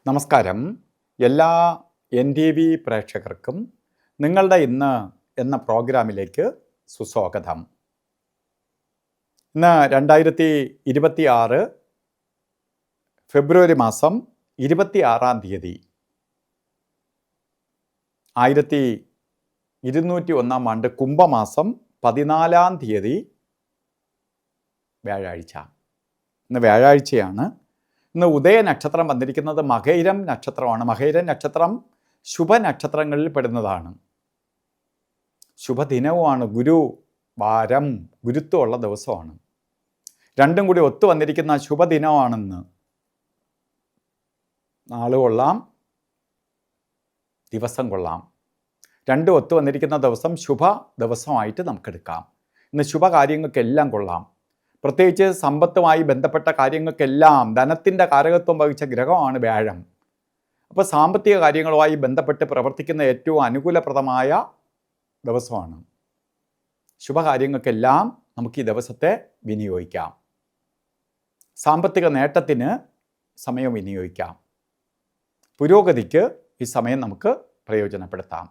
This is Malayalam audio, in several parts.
നമസ്കാരം. എല്ലാ NTV പ്രേക്ഷകർക്കും നിങ്ങളുടെ ഇന്ന് എന്ന പ്രോഗ്രാമിലേക്ക് സുസ്വാഗതം. ഇന്ന് 2026 ഫെബ്രുവരി മാസം 26-ാം തീയതി 1201 ആണ്ട് കുംഭമാസം 14-ാം തീയതി വ്യാഴാഴ്ച. ഇന്ന് വ്യാഴാഴ്ചയാണ്. ഇന്ന് ഉദയനക്ഷത്രം വന്നിരിക്കുന്നത് മകയിരം നക്ഷത്രമാണ്. മകയിരം നക്ഷത്രം ശുഭനക്ഷത്രങ്ങളിൽ പെടുന്നതാണ്. ശുഭദിനവുമാണ്. ഗുരുവാരം, ഗുരുത്വമുള്ള ദിവസമാണ്. രണ്ടും കൂടി ഒത്തു വന്നിരിക്കുന്ന ശുഭദിനമാണെന്ന്. നാള് കൊള്ളാം, ദിവസം കൊള്ളാം. രണ്ടും ഒത്തു വന്നിരിക്കുന്ന ദിവസം ശുഭ ദിവസമായിട്ട് നമുക്കെടുക്കാം. ഇന്ന് ശുഭകാര്യങ്ങൾക്കെല്ലാം കൊള്ളാം. പ്രത്യേകിച്ച് സമ്പത്തുമായി ബന്ധപ്പെട്ട കാര്യങ്ങൾക്കെല്ലാം ധനത്തിൻ്റെ കാരകത്വം വഹിച്ച ഗ്രഹമാണ് വ്യാഴം. അപ്പോൾ സാമ്പത്തിക കാര്യങ്ങളുമായി ബന്ധപ്പെട്ട് പ്രവർത്തിക്കുന്ന ഏറ്റവും അനുകൂലപ്രദമായ ദിവസമാണ്. ശുഭകാര്യങ്ങൾക്കെല്ലാം നമുക്ക് ഈ ദിവസത്തെ വിനിയോഗിക്കാം. സാമ്പത്തിക നേട്ടത്തിന് സമയം വിനിയോഗിക്കാം. പുരോഗതിക്ക് ഈ സമയം നമുക്ക് പ്രയോജനപ്പെടുത്താം.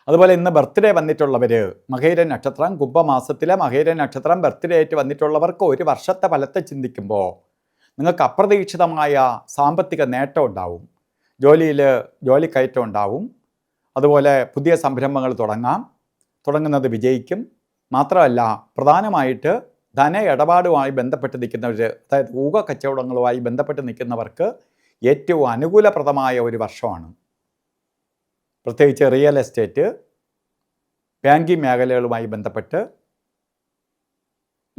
അതുപോലെ ഇന്ന് ബർത്ത്ഡേ വന്നിട്ടുള്ളവർ, മകയിര നക്ഷത്രം, കുംഭമാസത്തിലെ മകയിര നക്ഷത്രം ബർത്ത്ഡേ ആയിട്ട് വന്നിട്ടുള്ളവർക്ക് ഒരു വർഷത്തെ ഫലത്തെ ചിന്തിക്കുമ്പോൾ നിങ്ങൾക്ക് അപ്രതീക്ഷിതമായ സാമ്പത്തിക നേട്ടം ഉണ്ടാവും. ജോലിക്കയറ്റം ഉണ്ടാവും. അതുപോലെ പുതിയ സംരംഭങ്ങൾ തുടങ്ങുന്നത് വിജയിക്കും. മാത്രമല്ല, പ്രധാനമായിട്ട് ധന ഇടപാടുമായി ബന്ധപ്പെട്ട് നിൽക്കുന്നവർ, അതായത് ഊഹ കച്ചവടങ്ങളുമായി ബന്ധപ്പെട്ട് നിൽക്കുന്നവർക്ക് ഏറ്റവും അനുകൂലപ്രദമായ ഒരു വർഷമാണ്. പ്രത്യേകിച്ച് റിയൽ എസ്റ്റേറ്റ്, ബാങ്കിങ് മേഖലകളുമായി ബന്ധപ്പെട്ട്,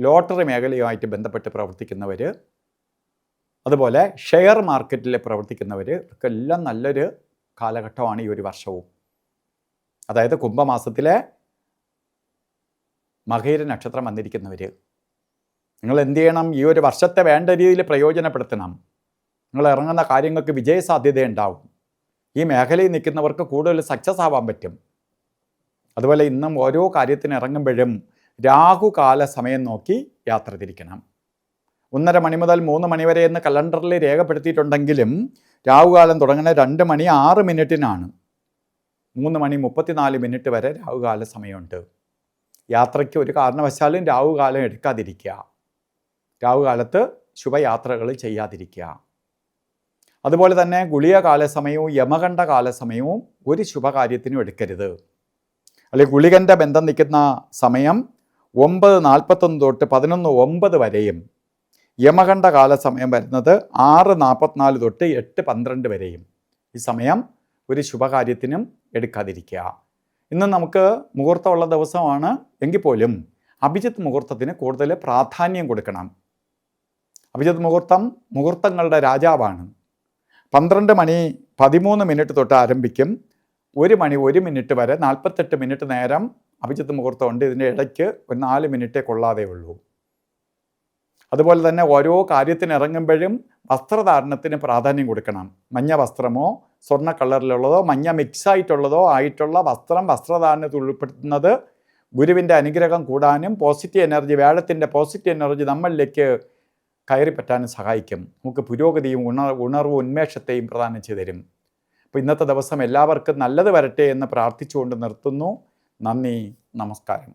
ലോട്ടറി മേഖലയുമായിട്ട് ബന്ധപ്പെട്ട് പ്രവർത്തിക്കുന്നവർ, അതുപോലെ ഷെയർ മാർക്കറ്റിൽ പ്രവർത്തിക്കുന്നവർക്കെല്ലാം നല്ലൊരു കാലഘട്ടമാണ് ഈ ഒരു വർഷവും. അതായത് കുംഭമാസത്തിലെ മകയിര നക്ഷത്രം വന്നിരിക്കുന്നവർ, നിങ്ങൾ എന്ത് ചെയ്യണം? ഈ ഒരു വർഷത്തെ വേണ്ട രീതിയിൽ പ്രയോജനപ്പെടുത്തണം. നിങ്ങൾ ഇറങ്ങുന്ന കാര്യങ്ങൾക്ക് വിജയസാധ്യതയുണ്ടാവും. ഈ മേഖലയിൽ നിൽക്കുന്നവർക്ക് കൂടുതൽ സക്സസ് ആവാൻ പറ്റും. അതുപോലെ ഇന്നും ഓരോ കാര്യത്തിന് ഇറങ്ങുമ്പോഴും രാഹുകാല സമയം നോക്കി യാത്ര തിരിക്കണം. 1:30 മണി മുതൽ 3 മണി വരെ എന്ന് കലണ്ടറിൽ രേഖപ്പെടുത്തിയിട്ടുണ്ടെങ്കിലും രാഹുകാലം തുടങ്ങുന്നത് 2 മണി 6 മിനിറ്റിനാണ്. 3 മണി 34 മിനിറ്റ് വരെ രാഹുകാല സമയമുണ്ട്. യാത്രയ്ക്ക് ഒരു കാരണവശാലും രാഹുകാലം എടുക്കാതിരിക്കുക. രാഹുകാലത്ത് ശുഭയാത്രകൾ ചെയ്യാതിരിക്കുക. അതുപോലെ തന്നെ ഗുളിക കാലസമയവും യമകണ്ഠ കാലസമയവും ഒരു ശുഭകാര്യത്തിനും എടുക്കരുത്. അല്ലെങ്കിൽ ഗുളികൻ്റെ ബന്ധം നിൽക്കുന്ന സമയം 9:41 തൊട്ട് 11:09 വരെയും, യമകണ്ഠ കാലസമയം വരുന്നത് 6:44 തൊട്ട് 8:12 വരെയും. ഈ സമയം ഒരു ശുഭകാര്യത്തിനും എടുക്കാതിരിക്കുക. ഇന്ന് നമുക്ക് മുഹൂർത്തമുള്ള ദിവസമാണ് എങ്കിൽ പോലും അഭിജിത്ത് മുഹൂർത്തത്തിന് കൂടുതൽ പ്രാധാന്യം കൊടുക്കണം. അഭിജിത്ത് മുഹൂർത്തങ്ങളുടെ രാജാവാണ്. 12 മണി 13 മിനിറ്റ് തൊട്ട് ആരംഭിക്കും. 1 മണി 1 മിനിറ്റ് വരെ 48 മിനിറ്റ് നേരം അഭിജിത്ത് മുഹൂർത്തമുണ്ട്. ഇതിൻ്റെ ഇടയ്ക്ക് ഒരു 4 മിനിറ്റേ കൊള്ളാതെ ഉള്ളൂ. അതുപോലെ തന്നെ ഓരോ കാര്യത്തിന് ഇറങ്ങുമ്പോഴും വസ്ത്രധാരണത്തിന് പ്രാധാന്യം കൊടുക്കണം. മഞ്ഞ വസ്ത്രമോ സ്വർണ്ണ കളറിലുള്ളതോ മഞ്ഞ മിക്സായിട്ടുള്ളതോ ആയിട്ടുള്ള വസ്ത്രധാരണത്തിൽ ഉൾപ്പെടുത്തുന്നത് ഗുരുവിൻ്റെ അനുഗ്രഹം കൂടാനും പോസിറ്റീവ് എനർജി, വ്യാഴത്തിൻ്റെ പോസിറ്റീവ് എനർജി നമ്മളിലേക്ക് കയറി പറ്റാനും സഹായിക്കും. നമുക്ക് പുരോഗതിയും ഉണർവും ഉന്മേഷത്തെയും പ്രദാനം ചെയ്തു തരും. അപ്പോൾ ഇന്നത്തെ ദിവസം എല്ലാവർക്കും നല്ലത് വരട്ടെ എന്ന് പ്രാർത്ഥിച്ചുകൊണ്ട് നിർത്തുന്നു. നന്ദി, നമസ്കാരം.